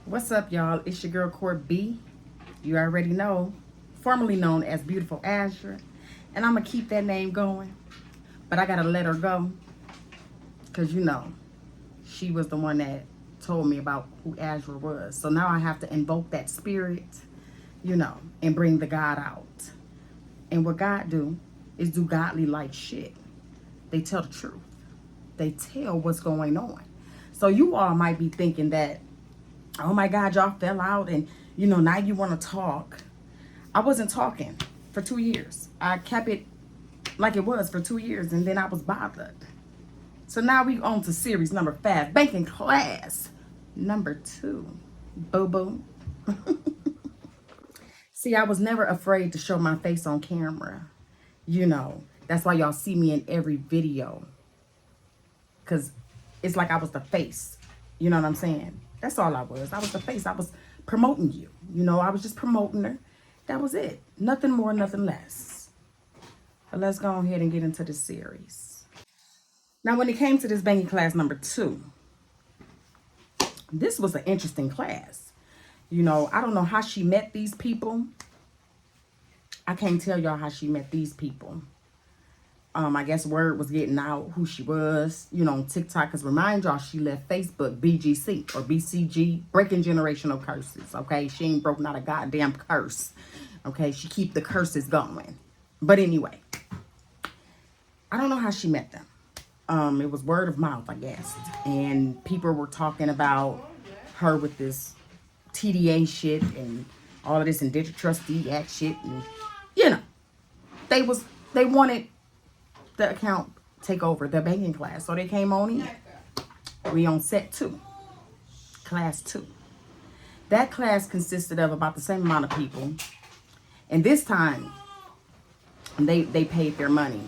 What's up, y'all? It's your girl, CORA B. You already know, formerly known as Beautiful Asherah. And I'm going to keep that name going. But I got to let her go. Because, she was the one that told me about who Asherah was. So now I have to invoke that spirit, and bring the God out. And what God do is do godly like shit. They tell the truth. They tell what's going on. So you all might be thinking that, oh my God, y'all fell out and, now you want to talk. I wasn't talking for 2 years. I kept it like it was for 2 years, and then I was bothered. So now we on to series number 5, banking class number 2. Boo-boo. See, I was never afraid to show my face on camera. That's why y'all see me in every video. Because it's like I was the face. You know what I'm saying? That's all I was. I was the face. I was promoting you. I was just promoting her. That was it. Nothing more, nothing less. But let's go ahead and get into the series. Now, when it came to this banking class number 2, this was an interesting class. I don't know how she met these people. I can't tell y'all how she met these people. I guess word was getting out who she was, on TikTok. Because remind y'all, she left Facebook, BGC or BCG, breaking generational curses, okay? She ain't broke not a goddamn curse, okay? She keep the curses going. But anyway, I don't know how she met them. It was word of mouth, I guess. And people were talking about her with this TDA shit and all of this Indentured Trustee Act shit. And, they wanted the account take over the banking class. So they came on in. We on set 2, class 2. That class consisted of about the same amount of people. And this time, they paid their money.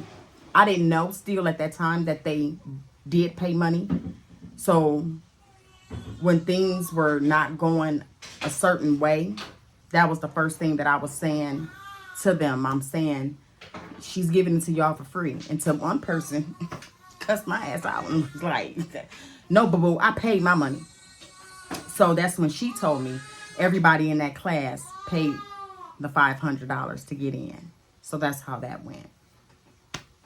I didn't know still at that time that they did pay money. So when things were not going a certain way, that was the first thing that I was saying to them. I'm saying, she's giving it to y'all for free. And to one person cussed my ass out and was like, no, boo-boo, I paid my money. So that's when she told me everybody in that class paid the $500 to get in. So that's how that went.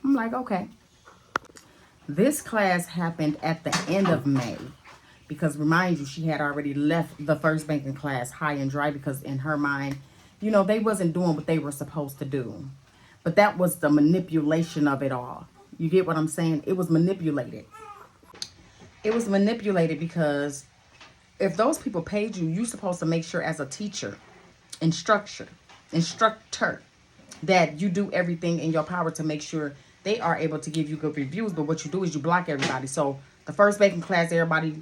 I'm like, okay. This class happened at the end of May. Because remind you, she had already left the first banking class high and dry. Because in her mind, they wasn't doing what they were supposed to do. But that was the manipulation of it all. You get what I'm saying? It was manipulated. It was manipulated because if those people paid you, you're supposed to make sure as a teacher, instructor, that you do everything in your power to make sure they are able to give you good reviews. But what you do is you block everybody. So the first banking class, a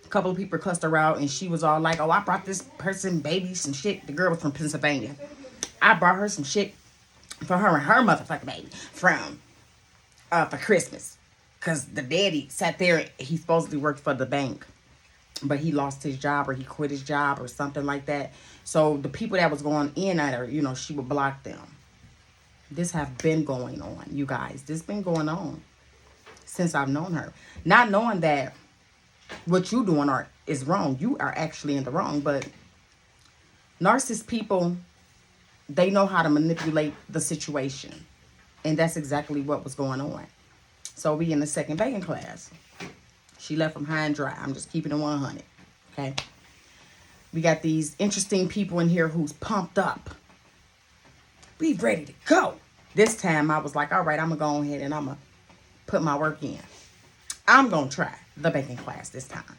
couple of people cussed her out, and she was all like, oh, I brought this person baby some shit. The girl was from Pennsylvania. I brought her some shit for her and her motherfucking baby for Christmas. Because the daddy sat there, he supposedly worked for the bank, but he lost his job or he quit his job or something like that. So the people that was going in at her, she would block them. This have been going on, you guys. This been going on since I've known her. Not knowing that what you doing is wrong. You are actually in the wrong. But narcissist people, they know how to manipulate the situation. And that's exactly what was going on. So we in the second banking class. She left from high and dry. I'm just keeping it 100. Okay. We got these interesting people in here who's pumped up. We ready to go. This time I was like, all right, I'm going to go ahead and I'm going to put my work in. I'm going to try the banking class this time.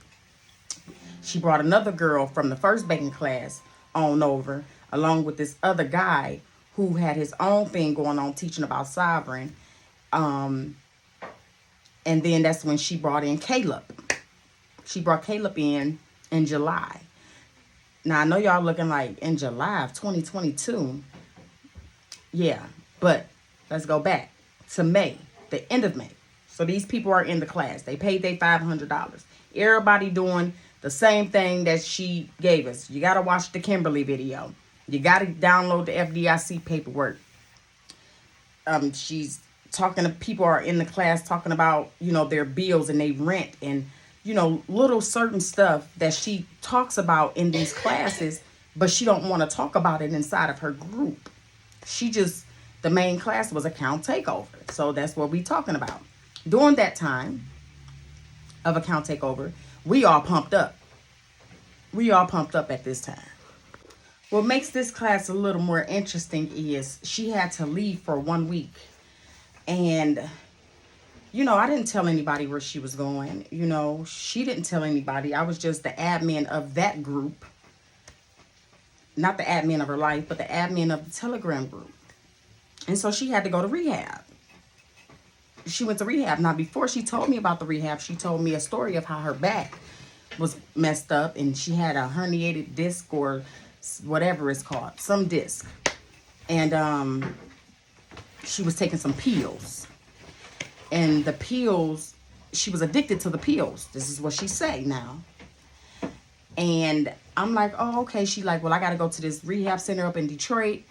She brought another girl from the first banking class on over, along with this other guy who had his own thing going on, teaching about sovereign. And then that's when she brought in Caleb. She brought Caleb in July. Now, I know y'all looking like in July of 2022. Yeah, but let's go back to May, the end of May. So these people are in the class. They paid their $500. Everybody doing the same thing that she gave us. You got to watch the Kimberly video. You got to download the FDIC paperwork. She's talking to people are in the class talking about, their bills and they rent and, you know, little certain stuff that she talks about in these classes, but she don't want to talk about it inside of her group. She just, the main class was account takeover. So that's what we talking about. During that time of account takeover, we all pumped up. We all pumped up at this time. What makes this class a little more interesting is she had to leave for 1 week. And, you know, I didn't tell anybody where she was going. You know, she didn't tell anybody. I was just the admin of that group. Not the admin of her life, but the admin of the Telegram group. And so she had to go to rehab. She went to rehab. Now, before she told me about the rehab, she told me a story of how her back was messed up and she had a herniated disc or whatever it's called, some disc. And she was taking some pills. And the pills, she was addicted to the pills. This is what she say now. And I'm like, oh, okay. She like, well, I got to go to this rehab center up in Detroit.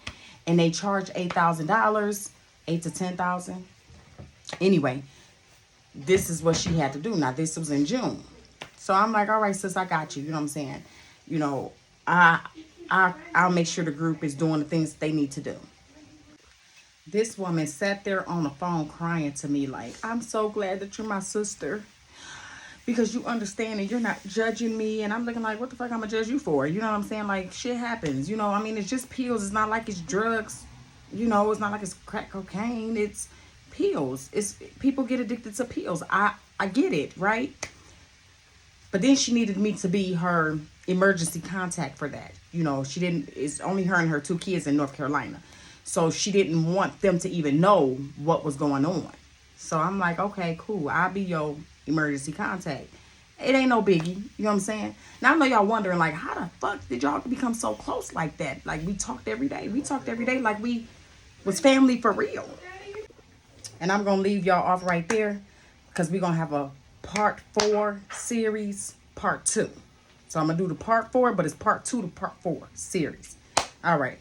And they charge $8,000, $8,000 to $10,000. Anyway, this is what she had to do. Now, this was in June. So I'm like, all right, sis, I got you. You know what I'm saying? You know, I'll make sure the group is doing the things they need to do. This woman sat there on the phone crying to me like, I'm so glad that you're my sister. Because you understand and you're not judging me. And I'm looking like, what the fuck I'm going to judge you for? You know what I'm saying? Like, shit happens. You know, I mean, it's just pills. It's not like it's drugs. You know, it's not like it's crack cocaine. It's pills. It's people get addicted to pills. I get it, right? But then she needed me to be her emergency contact for that. You know, she didn't, it's only her and her 2 kids in North Carolina. So she didn't want them to even know what was going on. So I'm like, okay, cool. I'll be your emergency contact. It ain't no biggie. You know what I'm saying? Now I know y'all wondering like, how the fuck did y'all become so close like that? Like we talked every day. We talked every day like we was family for real. And I'm going to leave y'all off right there because we're going to have a part 4 series, part 2. So I'm going to do the part 4, but it's part 2 to part 4 series. All right.